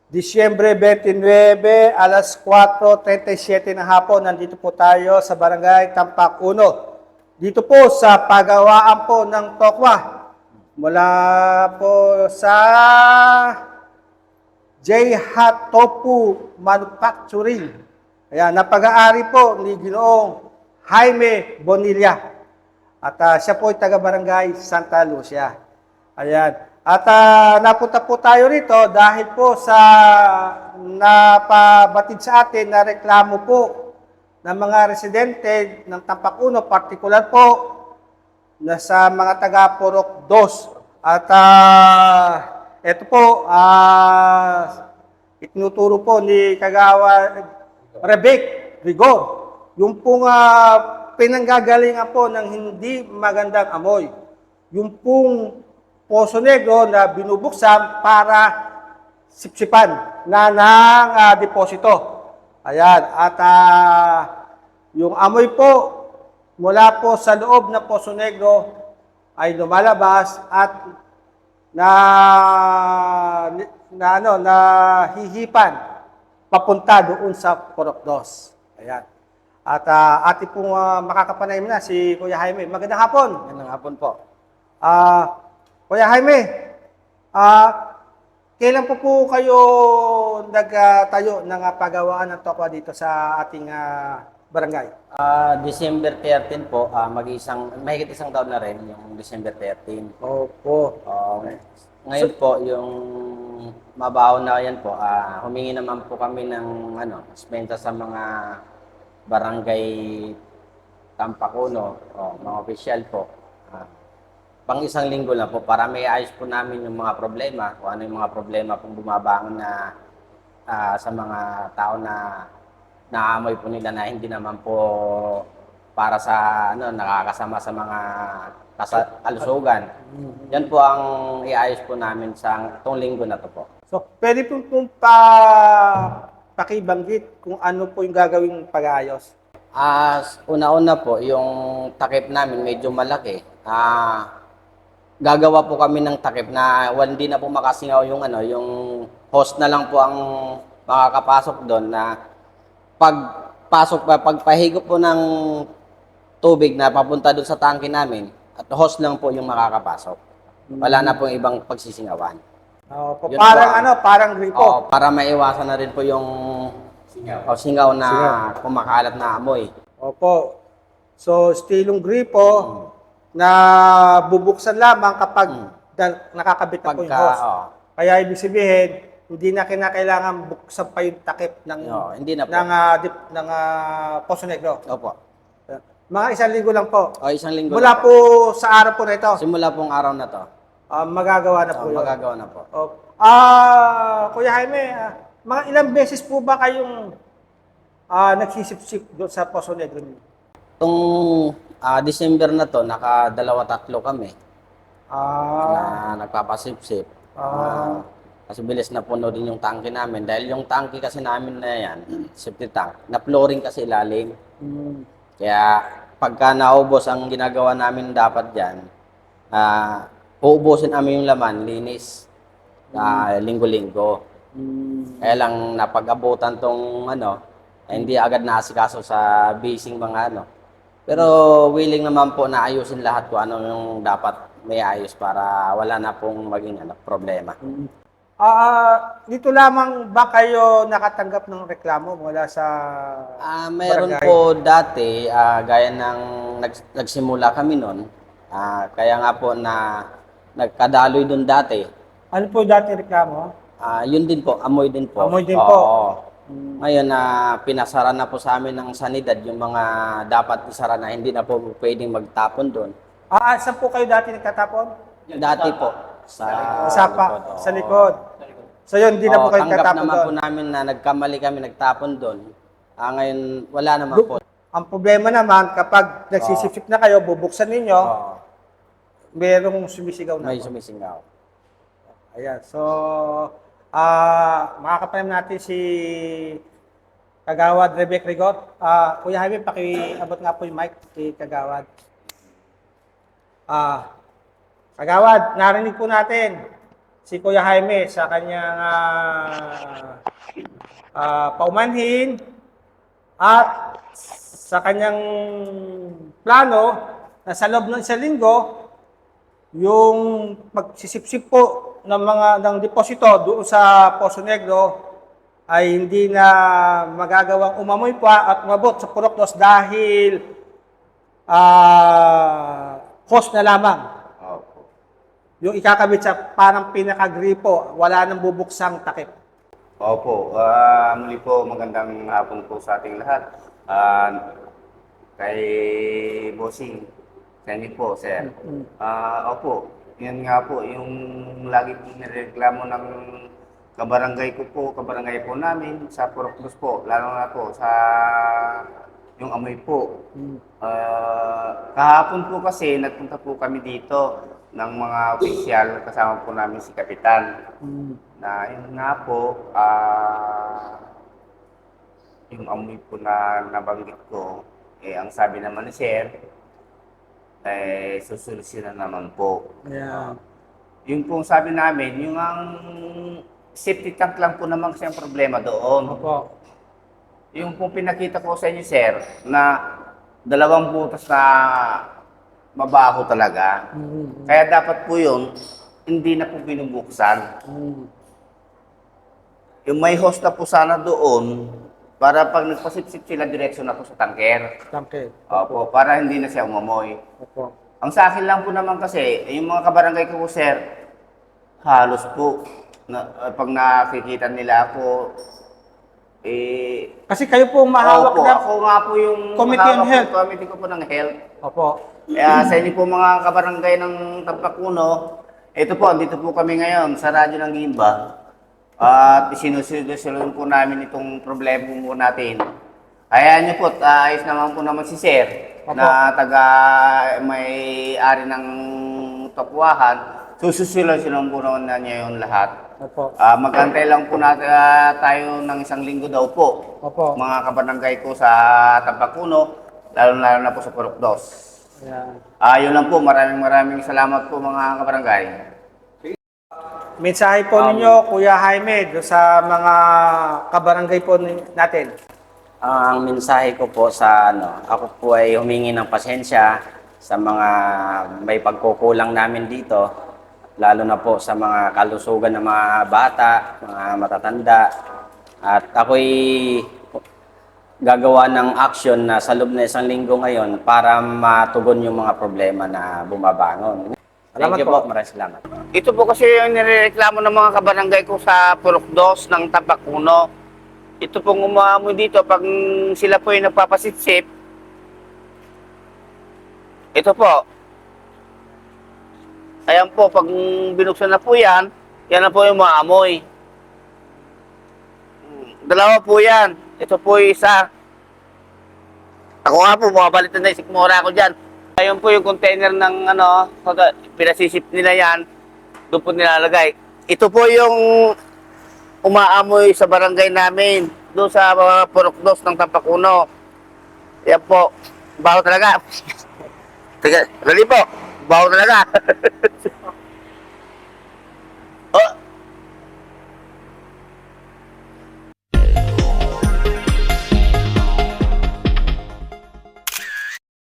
Disyembre 29, alas 4:37 ng hapon, nandito po tayo sa Barangay Tampak 1. Dito po sa pagawaan po ng tokwa. Mula po sa J. Hatopu Manufacturing. Ayan, napag-aari po ni Ginoong Jaime Bonilla. At siya po ay taga-barangay Santa Lucia. Ayan. At napunta po tayo rito dahil po sa napabatid sa atin na reklamo po ng mga residente ng Tampak 1, partikular po na sa mga taga Purok 2. At ito po, itinuturo po ni Kagawa Rebek Rigor, yung pong pinanggagalingan po ng hindi magandang amoy. Yung pong Poso Negro na binubuksan para sipsipan na ng deposito. Ayan. At yung amoy po mula po sa loob ng Poso Negro ay lumalabas at hihipan papunta doon sa Purok 2. Ayan. At ating pong makakapanayam na si Kuya Jaime. Magandang hapon. Magandang hapon po. Kuya Jaime, kailan po kayo nagtayo ng pagawaan ng tokwa dito sa ating barangay? December 13 po, mahigit isang taon na rin, yung December 13. Opo. Ngayon po, yung mabaho na yan po, humingi naman po kami ng dispensa sa mga barangay Tampakuno, mga opisyal po. Pang isang linggo na po para may ayos po namin yung mga problema, kung ano yung mga problema pong bumabangon na sa mga tao na naamoy po nila na hindi naman po para sa nakakasama sa mga kalusugan. Yan po ang iayos po namin sa itong linggo na to po. So, pwede pong pakibanggit kung ano po yung gagawing pag-aayos? Una-una po, yung takip namin medyo malaki. Gagawa po kami ng takip na hindi na po makasingaw yung yung hose na lang po ang makakapasok doon na pagpahigop po ng tubig na papunta doon sa tangke namin at hose lang po yung makakapasok. Wala na po ibang pagsisingawan. Parang gripo. Para maiwasan na rin po yung singaw na kumakalat na amoy. Opo. So, stilong gripo na bubuksan lamang kapag nakakabit na po yung hose. Kaya ibig sabihin, hindi na kinakailangan buksan pa yung takip ng Poso Negro. Opo. Mga isang linggo lang po. Isang linggo Mula po sa araw po na ito. Simula pong araw na to. Magagawa na po yun. Magagawa na po. Kuya Jaime, mga ilang beses po ba kayong nagsisip-sip doon sa Poso Negro niyo? Itong December na to, naka-2-3 kami na nagpapasip-sip. Kasi bilis na puno din yung tangke namin. Dahil yung tangke kasi namin na yan, septic tank, na flooring kasi ilalim. Kaya pagka naubos, ang ginagawa namin dapat dyan, uubusin namin yung laman, linis, linggo-linggo. Kaya lang napag-abutan tong hindi agad naasikaso sa bising mga Pero willing naman po na ayusin lahat kung ano yung dapat may ayos para wala na pong maging problema. Dito lamang ba kayo nakatanggap ng reklamo mula sa Mayroon barangay? po dati, gaya ng nagsimula kami noon, kaya nga po na nagkadaloy doon dati. Ano po dati reklamo? Yun din po, amoy din po. Amoy din po. Ngayon pinasara na po sa amin ng sanidad yung mga dapat isara na hindi na po pwedeng magtapon doon. Saan po kayo dati nagtatapon? Dati po. Sa likod. So yun, hindi na po kayo tanggap nagtatapon naman doon. po namin na nagkamali kami nagtapon doon. Ngayon, wala naman po. Ang problema naman, kapag nagsisipsip na kayo, bubuksan ninyo, merong sumisigaw na. May sumisingaw. Ayan. So, makakapanim natin si Kagawad Rebek Rigor. Kuya Jaime, pakiabot nga po yung mic kay Kagawad. Kagawad, narinig po natin si Kuya Jaime sa kanyang paumanhin at sa kanyang plano na sa loob ng isang linggo, yung magsisipsip po ng deposito doon sa Poso Negro ay hindi na magagawang umamoy pa at umabot sa Purok 2 dahil cost na lamang. Opo. Yung ikakabit sa parang pinakagripo, wala nang bubuksang takip. Opo, muli po magandang hapon po sa ating lahat. Kay Bossing, sa inyo po, sir. Opo, yun nga po, yung lagi pong nireklamo ng kabarangay po namin sa Purok Dos po, lalo na po sa yung amoy po. Kahapon po kasi nagpunta po kami dito ng mga opisyal, kasama po namin si Kapitan. Na yun nga po, yung amoy po na nabanggit ko, ang sabi naman ni Sir, susolusyonan naman po. Yeah. Yung pong sabi namin, yung ang safety tank lang po naman kasi ang problema doon. Opo. Yung pong pinakita ko sa inyo, Sir, na 2 butas na mabaho talaga. Kaya dapat po yun, hindi na po binubuksan. Yung may host na po sana doon, para pag nagpasipsip sila, direksyon na po sa tanker. Tangke. Opo, para hindi na siya umamoy. Opo. Ang sa akin lang po naman kasi, yung mga kabarangay ko po, sir, halos po, pag nakikita nila ako, Kasi kayo po mahawak opo, na. ako nga po yung Committee on mahawak Health. ng committee ko po ng health. Opo. Kaya sa inyo po mga kabarangay ng Tampacuno, ito po, andito po kami ngayon sa radyo ng Gimba. At isinusunod po namin itong problema po natin. Hayaan niyo po, ayos naman po naman si Sir na taga may-ari ng Tokwahan. Sususulan po naman na niya yung lahat. Opo. Magantay lang po natin tayo ng 1 linggo daw po. Opo. Mga kabarangay ko sa Tampacuno, lalo na po sa Purok 2. Yeah. Yun lang po, maraming salamat po mga kabarangay. Mensahe po ninyo, Kuya Jaime, do sa mga kabarangay po natin. Ang mensahe ko po sa ako po ay humingi ng pasensya sa mga may pagkukulang namin dito, lalo na po sa mga kalusugan ng mga bata, mga matatanda. At ako'y gagawa ng action na sa loob na 1 linggo ngayon para matugon yung mga problema na bumabangon. Thank you po. Maraming salamat. Ito po kasi yung nireklamo ng mga kabarangay ko sa Purok 2 ng Tampacuno. Ito pong umaamoy dito pag sila po yung nagpapasitsip. Ito po. Ayan po, pag binuksan na po yan na po yung umaamoy. 2 po yan. Ito po yung isa. Ako nga po, mabalitan na yung sikmura ko dyan. Ayun po yung container ng pinasisip nila yan. Doon po nilalagay. Ito po yung umaamoy sa barangay namin. Doon sa Purok 2 ng Tampacuno. Yan po. Baho talaga. Teka, dali po. Baho talaga.